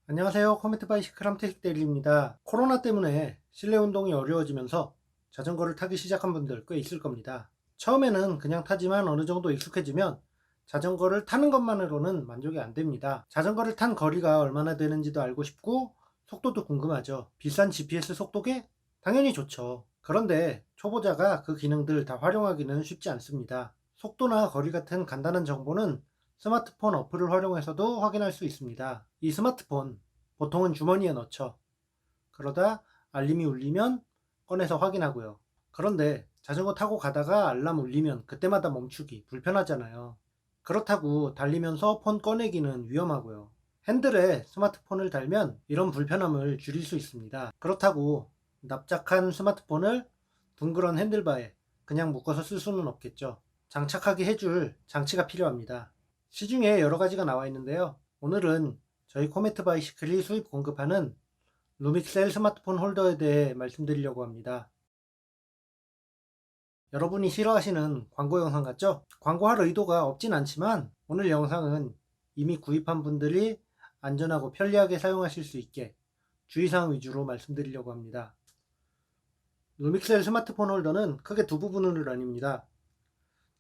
안녕하세요. 코메트 바이시클 함태식 대리입니다. 코로나 때문에 실내 운동이 어려워지면서 자전거를 타기 시작한 분들 꽤 있을 겁니다. 처음에는 그냥 타지만 어느 정도 익숙해지면 자전거를 타는 것만으로는 만족이 안 됩니다. 자전거를 탄 거리가 얼마나 되는지도 알고 싶고 속도도 궁금하죠. 비싼 GPS 속도계? 당연히 좋죠. 그런데 초보자가 그 기능들 다 활용하기는 쉽지 않습니다. 속도나 거리 같은 간단한 정보는 스마트폰 어플을 활용해서도 확인할 수 있습니다. 이 스마트폰, 보통은 주머니에 넣죠. 그러다 알림이 울리면 꺼내서 확인하고요. 그런데 자전거 타고 가다가 알람 울리면 그때마다 멈추기 불편하잖아요. 그렇다고 달리면서 폰 꺼내기는 위험하고요. 핸들에 스마트폰을 달면 이런 불편함을 줄일 수 있습니다. 그렇다고 납작한 스마트폰을 둥그런 핸들바에 그냥 묶어서 쓸 수는 없겠죠. 장착하게 해줄 장치가 필요합니다. 시중에 여러 가지가 나와 있는데요. 오늘은 저희 코메트 바이시클이 수입 공급하는 루믹셀 스마트폰 홀더에 대해 말씀드리려고 합니다. 여러분이 싫어하시는 광고 영상 같죠? 광고할 의도가 없진 않지만 오늘 영상은 이미 구입한 분들이 안전하고 편리하게 사용하실 수 있게 주의사항 위주로 말씀드리려고 합니다. 루믹셀 스마트폰 홀더는 크게 두 부분으로 나뉩니다.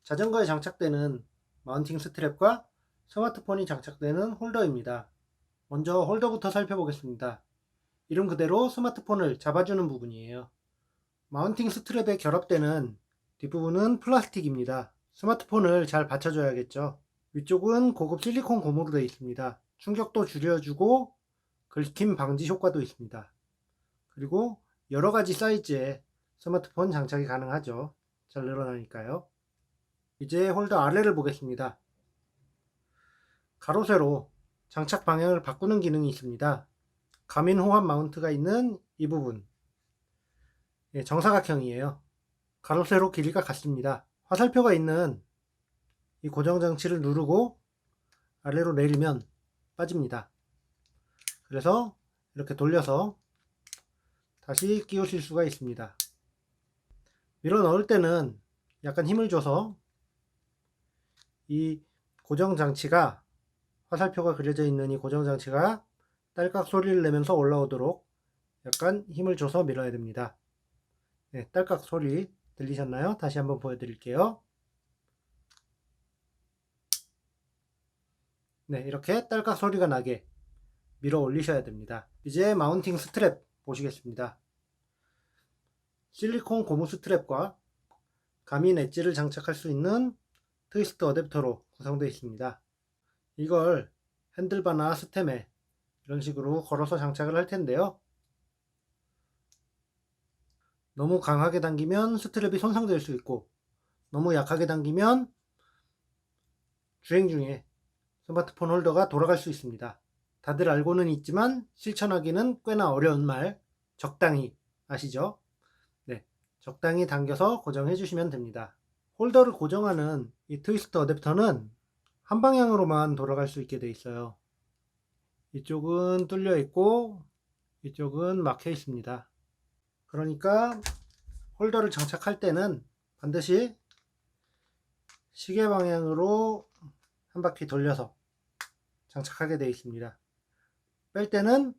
자전거에 장착되는 마운팅 스트랩과 스마트폰이 장착되는 홀더입니다. 먼저 홀더부터 살펴보겠습니다. 이름 그대로 스마트폰을 잡아주는 부분이에요. 마운팅 스트랩에 결합되는 뒷부분은 플라스틱입니다. 스마트폰을 잘 받쳐줘야겠죠. 위쪽은 고급 실리콘 고무로 되어 있습니다. 충격도 줄여주고 긁힘 방지 효과도 있습니다. 그리고 여러가지 사이즈의 스마트폰 장착이 가능하죠. 잘 늘어나니까요. 이제 홀더 아래를 보겠습니다. 가로 세로 장착 방향을 바꾸는 기능이 있습니다. 가민 호환 마운트가 있는 이 부분, 정사각형이에요. 가로 세로 길이가 같습니다. 화살표가 있는 이 고정 장치를 누르고 아래로 내리면 빠집니다. 그래서 이렇게 돌려서 다시 끼우실 수가 있습니다. 밀어 넣을 때는 약간 힘을 줘서 이 고정 장치가, 화살표가 그려져 있는 이 고정 장치가 딸깍 소리를 내면서 올라오도록 약간 힘을 줘서 밀어야 됩니다. 네, 딸깍 소리 들리셨나요? 다시 한번 보여드릴게요. 네, 이렇게 딸깍 소리가 나게 밀어 올리셔야 됩니다. 이제 마운팅 스트랩 보시겠습니다. 실리콘 고무 스트랩과 가민 엣지를 장착할 수 있는 트위스트 어댑터로 구성되어 있습니다. 이걸 핸들바나 스템에 이런 식으로 걸어서 장착을 할 텐데요. 너무 강하게 당기면 스트랩이 손상될 수 있고, 너무 약하게 당기면 주행 중에 스마트폰 홀더가 돌아갈 수 있습니다. 다들 알고는 있지만 실천하기는 꽤나 어려운 말, 적당히, 아시죠? 네, 적당히 당겨서 고정해 주시면 됩니다. 홀더를 고정하는 이 트위스트 어댑터는 한 방향으로만 돌아갈 수 있게 되어 있어요. 이쪽은 뚫려 있고 이쪽은 막혀 있습니다. 그러니까 홀더를 장착할 때는 반드시 시계 방향으로 한 바퀴 돌려서 장착하게 되어 있습니다. 뺄 때는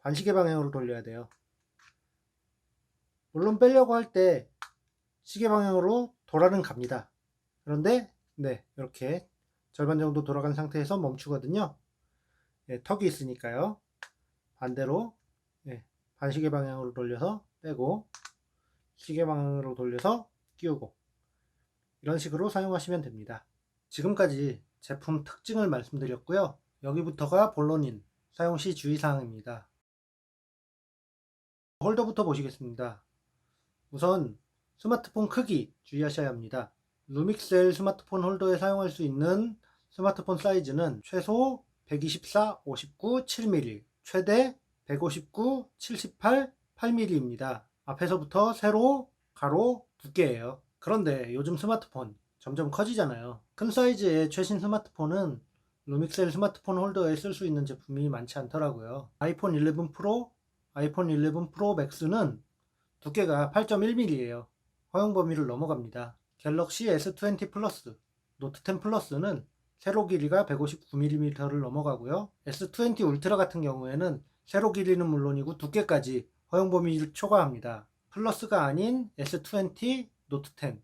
반시계 방향으로 돌려야 돼요. 물론 빼려고 할 때 시계 방향으로 돌아는 갑니다. 그런데 네, 이렇게 절반 정도 돌아간 상태에서 멈추거든요. 네, 턱이 있으니까요. 반대로 네, 반시계 방향으로 돌려서 빼고 시계 방향으로 돌려서 끼우고 이런 식으로 사용하시면 됩니다. 지금까지 제품 특징을 말씀드렸고요. 여기부터가 본론인 사용 시 주의사항입니다. 홀더부터 보시겠습니다. 우선 스마트폰 크기 주의하셔야 합니다. 루믹셀 스마트폰 홀더에 사용할 수 있는 스마트폰 사이즈는 최소 124, 59, 7mm, 최대 159, 78, 8mm입니다. 앞에서부터 세로, 가로, 두께예요. 그런데 요즘 스마트폰 점점 커지잖아요. 큰 사이즈의 최신 스마트폰은 루믹셀 스마트폰 홀더에 쓸 수 있는 제품이 많지 않더라고요. 아이폰 11 프로, 아이폰 11 프로 맥스는 두께가 8.1mm예요. 허용 범위를 넘어갑니다. 갤럭시 S20 플러스, 노트 10 플러스는 세로 길이가 159mm를 넘어가고요. S20 울트라 같은 경우에는 세로 길이는 물론이고 두께까지 허용 범위를 초과합니다. 플러스가 아닌 S20 노트 10.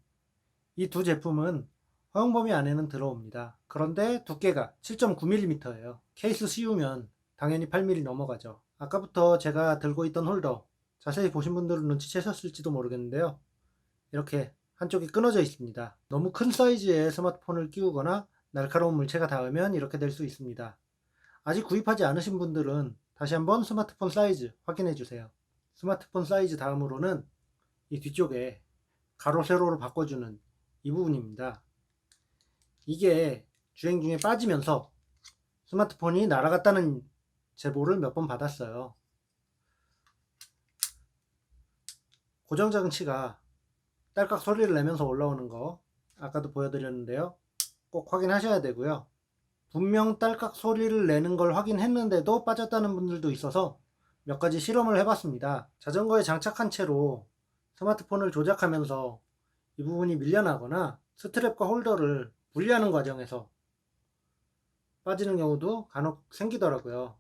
이 두 제품은 허용 범위 안에는 들어옵니다. 그런데 두께가 7.9mm예요. 케이스 씌우면 당연히 8mm 넘어가죠. 아까부터 제가 들고 있던 홀더 자세히 보신 분들은 눈치채셨을지도 모르겠는데요. 이렇게 한쪽이 끊어져 있습니다. 너무 큰 사이즈의 스마트폰을 끼우거나 날카로운 물체가 닿으면 이렇게 될 수 있습니다. 아직 구입하지 않으신 분들은 다시 한번 스마트폰 사이즈 확인해 주세요. 스마트폰 사이즈 다음으로는 이 뒤쪽에 가로 세로를 바꿔주는 이 부분입니다. 이게 주행 중에 빠지면서 스마트폰이 날아갔다는 제보를 몇 번 받았어요. 고정 장치가 딸깍 소리를 내면서 올라오는 거 아까도 보여드렸는데요. 꼭 확인하셔야 되고요. 분명 딸깍 소리를 내는 걸 확인했는데도 빠졌다는 분들도 있어서 몇 가지 실험을 해봤습니다. 자전거에 장착한 채로 스마트폰을 조작하면서 이 부분이 밀려나거나 스트랩과 홀더를 분리하는 과정에서 빠지는 경우도 간혹 생기더라고요.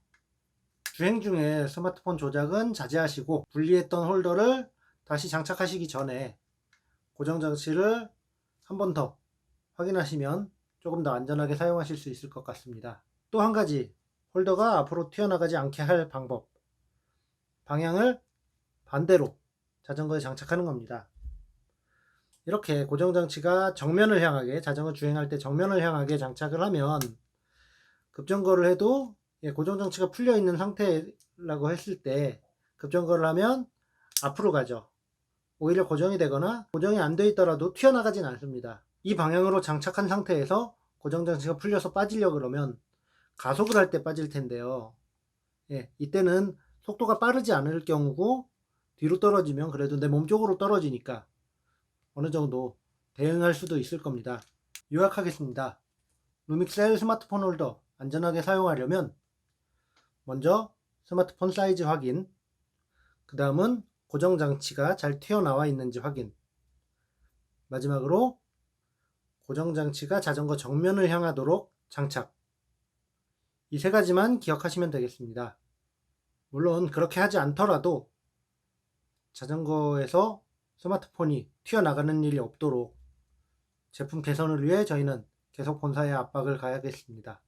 주행 중에 스마트폰 조작은 자제하시고 분리했던 홀더를 다시 장착하시기 전에 고정 장치를 한 번 더 확인하시면 조금 더 안전하게 사용하실 수 있을 것 같습니다. 또 한 가지, 홀더가 앞으로 튀어나가지 않게 할 방법. 방향을 반대로 자전거에 장착하는 겁니다. 이렇게 고정 장치가 정면을 향하게, 자전거 주행할 때 정면을 향하게 장착을 하면 급정거를 해도 고정 장치가 풀려 있는 상태라고 했을 때 급정거를 하면 앞으로 가죠. 오히려 고정이 되거나 고정이 안 돼 있더라도 튀어나가진 않습니다. 이 방향으로 장착한 상태에서 고정장치가 풀려서 빠지려고 그러면 가속을 할 때 빠질 텐데요. 이때는 속도가 빠르지 않을 경우고 뒤로 떨어지면 그래도 내 몸 쪽으로 떨어지니까 어느 정도 대응할 수도 있을 겁니다. 요약하겠습니다. 루믹셀 스마트폰 홀더 안전하게 사용하려면 먼저 스마트폰 사이즈 확인, 그 다음은 고정장치가 잘 튀어나와 있는지 확인, 마지막으로 고정장치가 자전거 정면을 향하도록 장착. 이 세 가지만 기억하시면 되겠습니다. 물론 그렇게 하지 않더라도 자전거에서 스마트폰이 튀어나가는 일이 없도록 제품 개선을 위해 저희는 계속 본사에 압박을 가하겠습니다.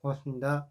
고맙습니다.